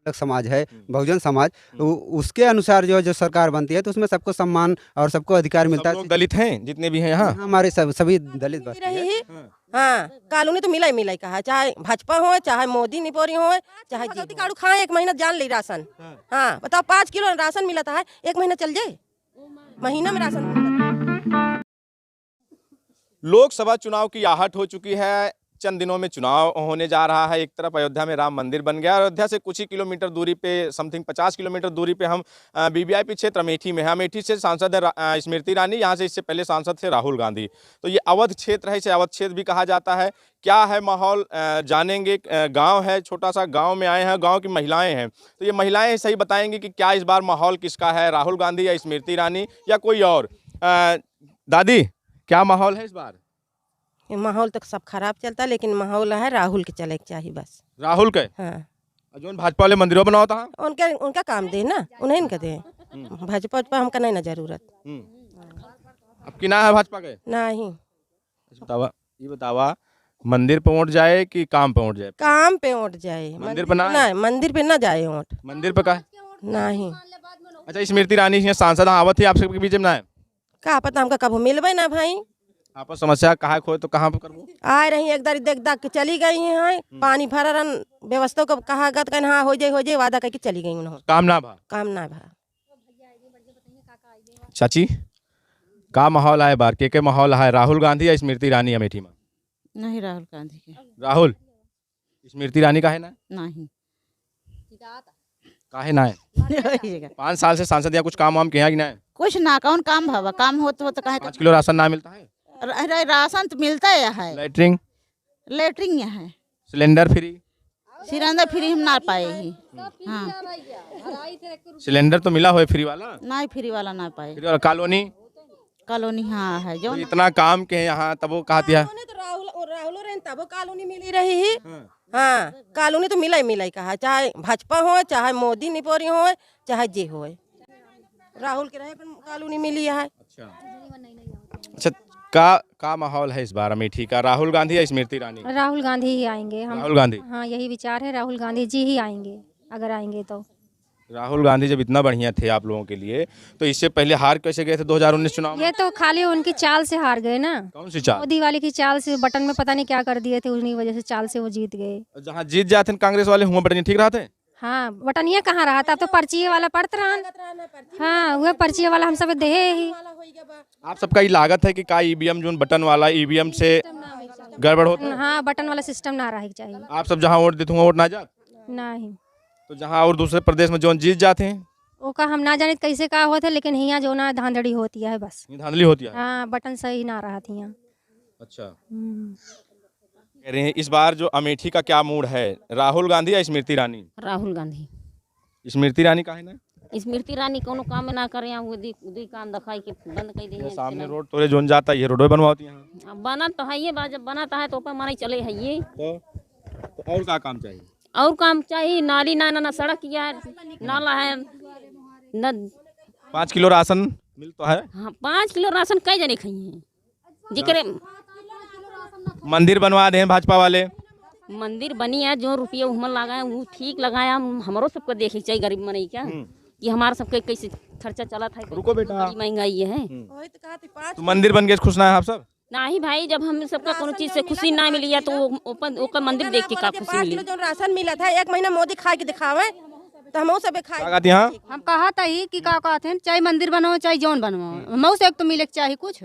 अलग समाज है, बहुजन समाज, उसके अनुसार जो सरकार बनती है तो उसमें सबको सम्मान और सबको अधिकार मिलता सब है। लोग दलित हैं जितने भी हैं यहाँ। हमारे सभी दलित बस्ती है। रही हाँ, कानूनी तो मिला ही मिला कहा, चाहे भाजपा हो चाहे मोदी निपोरी हो चाहे जी काड़ू खाए, 1 महीना जान ली राशन। हाँ बताओ, 5 किलो राशन मिलता है, 1 महीना चल जाए, महीना में राशन मिलता है। लोकसभा चुनाव की आहट हो चुकी है। चंद दिनों में चुनाव होने जा रहा है। एक तरफ अयोध्या में राम मंदिर बन गया। अयोध्या से कुछ ही किलोमीटर दूरी पे, समथिंग 50 किलोमीटर दूरी पे हम वीवीआईपी क्षेत्र अमेठी में है। अमेठी से सांसद है स्मृति ईरानी, यहाँ से इससे पहले सांसद थे राहुल गांधी। तो ये अवध क्षेत्र है, इसे अवध क्षेत्र भी कहा जाता है। क्या है माहौल जानेंगे। गांव है, छोटा सा गांव में आए हैं, गांव की महिलाएं हैं, तो ये महिलाएं सही बताएंगी कि क्या इस बार माहौल किसका है, राहुल गांधी या स्मृति ईरानी या कोई और। दादी, क्या माहौल है इस बार? माहौल तो सब खराब चलता, लेकिन माहौल है राहुल के चले के चाहिए बस। राहुल के? हाँ, जो भाजपा वाले मंदिरों बनाओ था, उनका काम दे ना, उन्हें इनका दे। भाजपा हमका नहीं ना जरूरत। अब की ना है भाजपा के? नहीं, ये बतावा मंदिर पे वोट जाए कि काम पे वोट जाए? काम पे वोट जाए, मंदिर पे ना? नहीं, मंदिर पे ना जाए वोट। मंदिर पे का नहीं, अच्छा, स्मृति ईरानी यहाँ सांसद आवत थी, आप सबके बीच में ना है? का पता हमका कब मिलबे ना भाई। आपस समस्या कहाँ खोए तो कहाँ पे करबो? आए रही एक दारी देख दाख के चली गई हैं, पानी भरा रन व्यवस्था को कहा गत कहन हाँ हो जाए वादा करके चली गई उन्होंने। काम ना भा? काम ना भा। चाची, का माहौल है बार के माहौल है, राहुल गांधी या स्मृति ईरानी अमेठी में? नहीं, राहुल गांधी के। राहुल? स्मृति ईरानी का है ना? नहीं काहे ना है? 5 साल से सांसद, या कुछ काम वाम किया कि ना है? कुछ ना, कौन काम भवा, काम हो तो कहे 5 किलो राशन ना मिलता है? राशन तो मिलता है। लेटरिंग लेटरिंग है, सिलेंडर फ्री? सिलेंडर फ्री हम ना पाए ही। हाँ, सिलेंडर तो मिला हो फ्री वाला? नहीं, फ्री वाला ना पाए। फ्री वाला कॉलोनी? कॉलोनी हाँ है जो। तो इतना काम के यहाँ तब वो कहती है तो राहुल रहे तब कॉलोनी मिली रही है। हाँ, कॉलोनी तो मिला ही मिला कहा, चाहे भाजपा हो चाहे मोदी निपोरी हो चाहे जे हो, राहुल के रहे कॉलोनी मिली है। अच्छा, का माहौल है इस बार अमेठी का, राहुल गांधी या स्मृति ईरानी? राहुल गांधी ही आएंगे हम। राहुल गांधी? हाँ, यही विचार है, राहुल गांधी जी ही आएंगे, अगर आएंगे तो। राहुल गांधी जब इतना बढ़िया थे आप लोगों के लिए, तो इससे पहले हार कैसे गए थे 2019 चुनाव में? ये तो खाली उनकी चाल से हार गए ना। कौन सी चाल? मोदी वाली की चाल से, बटन में पता नहीं क्या कर दिए थे, उन्हीं वजह से चाल से वो जीत गए। जहाँ जीत जाते कांग्रेस वाले हुआ बटन ठीक रहा थे? हाँ, बटनिया कहाँ रहा था, अब तो पर्ची वाला पड़त रहा। हाँ, वह पर्ची वाला हम सब दे ही। आप सबका ये लागत है कि का ईवीएम जो बटन वाला ईवीएम से गड़बड़ होता है? हाँ, बटन वाला सिस्टम ना रहे चाहिए। आप सब जहाँ वोट देते वोट ना जात? नहीं, तो जहाँ और दूसरे प्रदेश में जो जीत जाते हैं ओका हम ना जाने कैसे का होता है, लेकिन यहाँ जो ना धांधली होती है बस। ये धांधली होती है? हाँ, बटन सही ना रहा थी यहाँ। अच्छा, कह रहे हैं इस बार जो अमेठी का क्या मूड है, राहुल गांधी या स्मृति ईरानी? राहुल गांधी। स्मृति ईरानी का है ना? स्मृति ईरानी कोनो काम ना करे, वो दी काम दिखाई के बंद कर दी। सामने रोड तोरे जोन जाता है, ये रोड बनवाती हैं। बना तो है ये, जब बनाता है तो ऊपर माने चले है ये। तो और क्या काम चाहिए? और काम चाहिए, नाली ना सड़क किया है, नाला है न। 5 किलो राशन मिलता है? हाँ, 5 किलो राशन कई जने खाइए जिक्र। मंदिर बनवा दे भाजपा वाले। मंदिर बनी है, जो रुपये उमर लगाए वो ठीक लगाया। हमारो सबको देखे चाहिए, गरीब मनी क्या कि हमारा सबके कैसे खर्चा चला था। रुको बेटा, महंगाई है। तो मंदिर बन के खुश ना है आप सब? नहीं भाई, जब हम सबका कोनो चीज से खुशी ना मिली है तो ओकर मंदिर देख के का खुशी मिली। 5 किलो जो राशन मिला था, 1 महीना मोदी खा के दिखावे तो हम सब खाए। हम कहा था ही कि का कहते हैं, चाहे मंदिर बनवाओ चाहे जौन बनवाओ, मऊ से एक तो मिले चाहिए कुछ।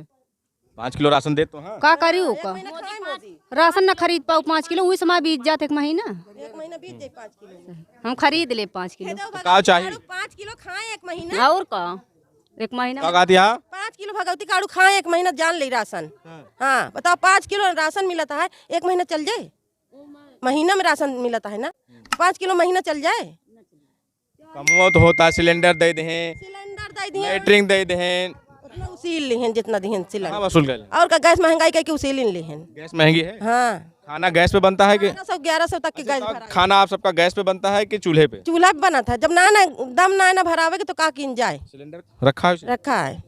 5 किलो राशन दे तो हाँ। का करी का राशन न खरीद पाओ 5 किलो, वही समय बीत जाते 1 महीना। 1 महीना बीत जाए 5 किलो हम खरीद ले 5 किलो। का चाहिए? 5 किलो खाए 1 महीना। और का 1 महीना 5 किलो भगवती काड़ू खाए 1 महीना जान ली राशन। हाँ बताओ, 5 किलो राशन मिलता है, 1 महीना चल जाए, महीना में राशन मिलता है ना, 5 किलो महीना चल जाए। कमुआ तो होता, सिलेंडर दे दे, सिलेंडर दे दिए, लेटरिंग दे दे, उसील लिहन जितना दिहन सिलेंडर वसूल कर। और का गैस महंगाई करके उसील लिहन। गैस महंगी है? हाँ, खाना गैस पे बनता है कि 1100 तक के गैस भरा। खाना आप सबका गैस पे बनता है कि चूल्हे पे? चूल्हा पे बना था, जब दम ना भरावे के तो का किन जाए। सिलेंडर रखा है? रखा है,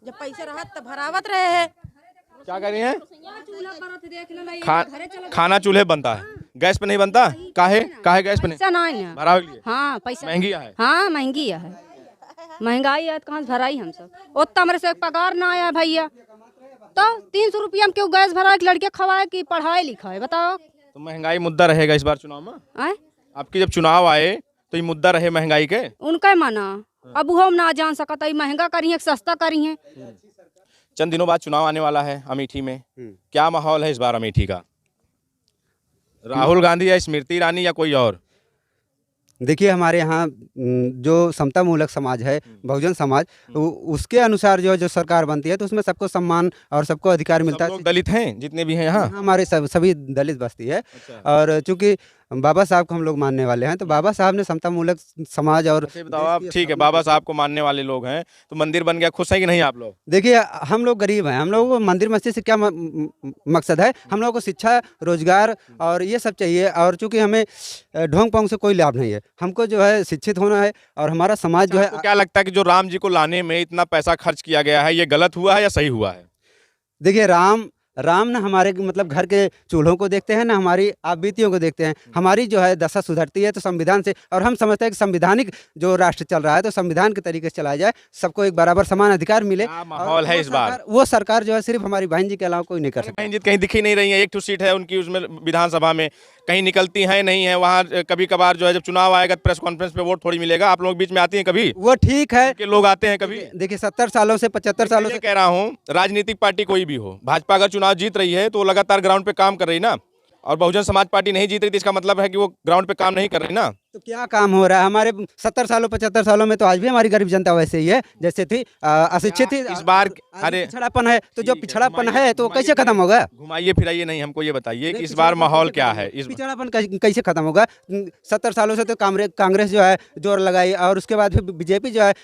जब पैसे रहा तब भरावत रहे है। क्या कह रही हैं? खाना चूल्हे बनता है, गैस पे नहीं बनता? काहे काहे गैस पे नहीं? पैसा नहीं है। भरावे के लिए हाँ पैसा महंगी है। हाँ महंगी है, महंगाई है तो कहाँ से भराई हम सब। उतना हमारे से पगार ना आया भैया, तो 300 रुपया में क्यों गैस भरा के लड़के खवाए कि पढ़ाए लिखाए, बताओ। तो महंगाई मुद्दा रहेगा इस बार चुनाव में? आए आपकी जब चुनाव आए तो ये मुद्दा रहे महंगाई के? उनका माना अब वो हम ना जान सकता, महंगा करी है सस्ता करी है। चंद दिनों बाद चुनाव आने वाला है अमेठी में, क्या माहौल है इस बार अमेठी का? राहुल गांधी या स्मृति ईरानी या कोई और? देखिए हमारे यहाँ जो समता मूलक समाज है, बहुजन समाज, उसके अनुसार जो सरकार बनती है तो उसमें सबको सम्मान और सबको अधिकार मिलता सब है। लोग दलित हैं जितने भी हैं यहाँ? हाँ, हमारे सभी दलित बस्ती है। और चूंकि बाबा साहब को हम लोग मानने वाले हैं तो बाबा साहब ने समता मूलक समाज और अच्छा, बताओ आप, ठीक है बाबा साहब को मानने वाले लोग हैं तो मंदिर बन गया, खुश है कि नहीं आप लोग? देखिए हम लोग गरीब हैं, हम लोगों को मंदिर मस्जिद से क्या मकसद है? हम लोगों को शिक्षा, रोजगार और ये सब चाहिए। और चूंकि हमें ढोंग पोंग से कोई लाभ नहीं है, हमको जो है शिक्षित होना है और हमारा समाज जो है। आपको क्या लगता है कि जो राम जी को लाने में इतना पैसा खर्च किया गया है ये गलत हुआ है या सही हुआ है? देखिए राम ना हमारे मतलब घर के चूल्हों को देखते हैं, ना हमारी आप बीतियों को देखते हैं। हमारी जो है दशा सुधरती है तो संविधान से, और हम समझते हैं कि संवैधानिक जो राष्ट्र चल रहा है तो संविधान के तरीके से चलाया जाए, सबको एक बराबर समान अधिकार मिले। क्या माहौल है इस बार? वो सरकार जो है सिर्फ हमारी बहन जी के अलावा कोई नहीं कर सकता। बहन जी कहीं दिखी नहीं रही है, एक ठो सीट है उनकी उसमें विधानसभा में, कहीं निकलती है नहीं है वहाँ। कभी कभार जो है जब चुनाव आएगा प्रेस कॉन्फ्रेंस पे वोट थोड़ी मिलेगा, आप लोग बीच में आती हैं कभी? वो ठीक है कि लोग आते हैं कभी? देखिए 70 सालों से 75 सालों से कह रहा हूँ, राजनीतिक पार्टी कोई भी हो, भाजपा अगर चुनाव जीत रही है तो वो लगातार ग्राउंड पे काम कर रही ना, और बहुजन समाज पार्टी नहीं जीत रही तो इसका मतलब है कि वो ग्राउंड पे काम नहीं कर रही ना। तो क्या काम हो रहा है? हमारे 70 सालों 75 सालों में तो आज भी हमारी गरीब जनता वैसे ही है जैसे थी, अशिक्षित थी। इस बार अरे पिछड़ापन है, तो जो पिछड़ापन है तो कैसे खत्म होगा? घुमाइए फिराइए नहीं, हमको ये बताइए कि इस बार माहौल क्या है? इस पिछड़ापन कैसे खत्म होगा? 70 सालों से तो कांग्रेस जो है जोर लगाई, और उसके बाद फिर बीजेपी जो है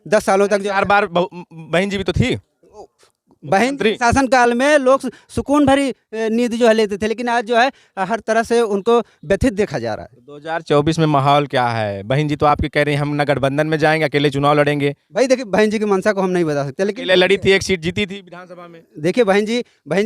10 सालों तक जो 4 बार बहन जी भी तो थी। बहन शासन काल में लोग सुकून भरी नींद जो है लेते थे, लेकिन आज जो है हर तरह से उनको व्यथित देखा जा रहा है। 2024 में माहौल क्या है? बहन जी तो आपके कह रही हैं हम न गठबंधन में जाएंगे, अकेले चुनाव लड़ेंगे। भाई देखिए बहन जी की मंशा को हम नहीं बता सकते, लेकिन अकेले लड़ी थी, एक सीट जीती थी विधानसभा में। देखिए बहन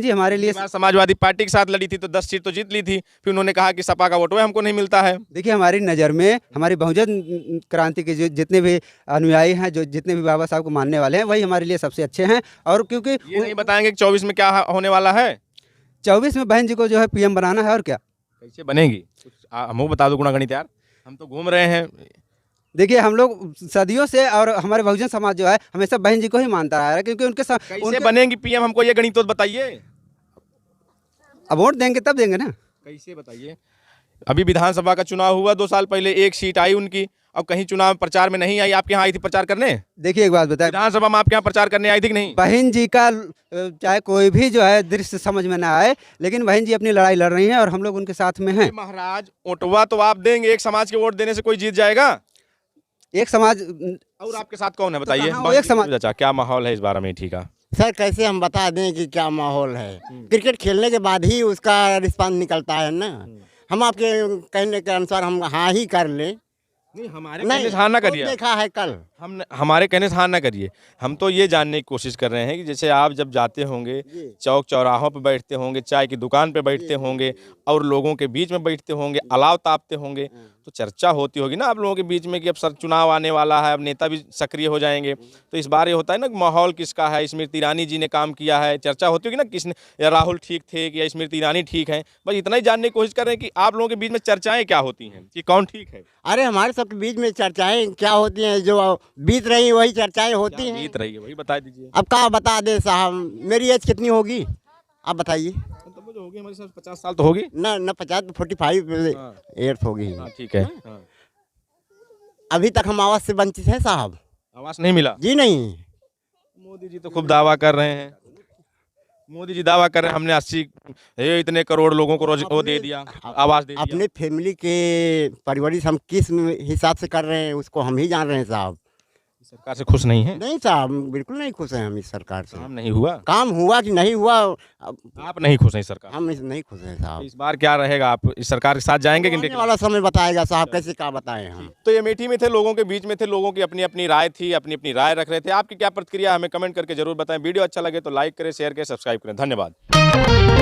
जी हमारे लिए समाजवादी पार्टी के साथ लड़ी थी तो 10 सीट तो जीत ली थी, फिर उन्होंने कहा कि सपा का वोट हमको नहीं मिलता है। देखिए हमारी नज़र में हमारी बहुजन क्रांति के जितने भी अनुयायी हैं, जो जितने भी बाबा साहब को मानने वाले हैं, वही हमारे लिए सबसे अच्छे हैं। और क्योंकि ये नहीं बताएंगे कि 24 में क्या होने वाला है? 24 में बहन जी को जो है पीएम बनाना है, और क्या? कैसे बनेगी हमको बता दो गुणागणित यार, हम तो घूम रहे हैं। देखिए हम लोग सदियों से और हमारे बहुजन समाज जो है हमेशा बहन जी को ही मानता रहा है, क्योंकि कैसे बनेंगी पीएम, हमको ये गणित तो बताइए। अब वोट देंगे तब देंगे ना। कैसे बताइए? अभी विधानसभा का चुनाव हुआ 2 साल पहले, एक सीट आई उनकी, अब कहीं चुनाव प्रचार में नहीं आई। आपके यहाँ आई थी प्रचार करने? देखिए एक बात बताएं, विधानसभा में आपके यहाँ प्रचार करने आई थी कि नहीं? बहन जी का चाहे कोई भी जो है दृश्य समझ में ना आए, लेकिन बहन जी अपनी लड़ाई लड़ रही हैं और हम लोग उनके साथ में हैं। महाराज ओटवा तो आप देंगे, एक समाज के वोट देने से कोई जीत जाएगा? एक समाज और आपके साथ कौन है बताइए? तो एक समाज। चाचा क्या माहौल है इस बार अमेठी का? सर कैसे हम बता दें कि क्या माहौल है? क्रिकेट खेलने के बाद ही उसका रिस्पांस निकलता है ना। हम आपके कहने के अनुसार हम हाँ ही कर ले, नहीं हमारे कहने से हाँ ना करिए। देखा है कल हमारे कहने से हाँ ना करिए। हम तो ये जानने की कोशिश कर रहे हैं कि जैसे आप जब जाते होंगे, चौक चौराहों पे बैठते होंगे, चाय की दुकान पे बैठते होंगे और लोगों के बीच में बैठते होंगे, अलाव तापते होंगे, तो चर्चा होती होगी ना आप लोगों के बीच में कि अब सर चुनाव आने वाला है, अब नेता भी सक्रिय हो जाएंगे, तो इस बार ये होता है ना माहौल किसका है? स्मृति ईरानी जी ने काम किया है, चर्चा होती होगी ना किसने, या राहुल ठीक थे कि या स्मृति ईरानी ठीक है? बस इतना ही जानने की कोशिश कर रहे हैं कि आप लोगों के बीच में चर्चाएं क्या होती हैं कि कौन ठीक है। अरे हमारे सबके बीच में चर्चाएं क्या होती हैं? जो बीत रही वही चर्चाएं होती हैं। बीत रही है वही बता दीजिए। अब क्या बता दे साहब, मेरी एज कितनी होगी आप बताइए? तो जो होगी हमारे साथ 50 साल तो होगी ना 50 45 एर्थ होगी। ठीक है। अभी तक हम आवाज से वंचित हैं साहब। आवाज नहीं मिला? जी नहीं। मोदी जी तो खूब दावा कर रहे हैं, मोदी जी दावा कर रहे हैं हमने 80 इतने करोड़ लोगों को रोज वो दे दिया, आवाज दे दिया। अपने फैमिली के परवरिश हम किस हिसाब से कर रहे हैं उसको हम ही जान रहे हैं साहब। सरकार से खुश नहीं है? नहीं साहब बिल्कुल नहीं खुश हैं हम इस सरकार से। काम नहीं हुआ? काम हुआ कि नहीं हुआ आप नहीं खुश हैं सरकार? हम नहीं खुश हैं साहब। इस बार क्या रहेगा? आप इस सरकार के साथ जाएंगे कि आने वाला समय बताएगा साहब, कैसे क्या बताएं हम। तो ये अमेठी में थे, लोगों के बीच में थे, लोगों की अपनी अपनी राय थी, अपनी अपनी राय रख रहे थे। आपकी क्या प्रतिक्रिया हमें कमेंट करके जरूर बताएं। वीडियो अच्छा लगे तो लाइक करें, शेयर करें, सब्सक्राइब करें। धन्यवाद।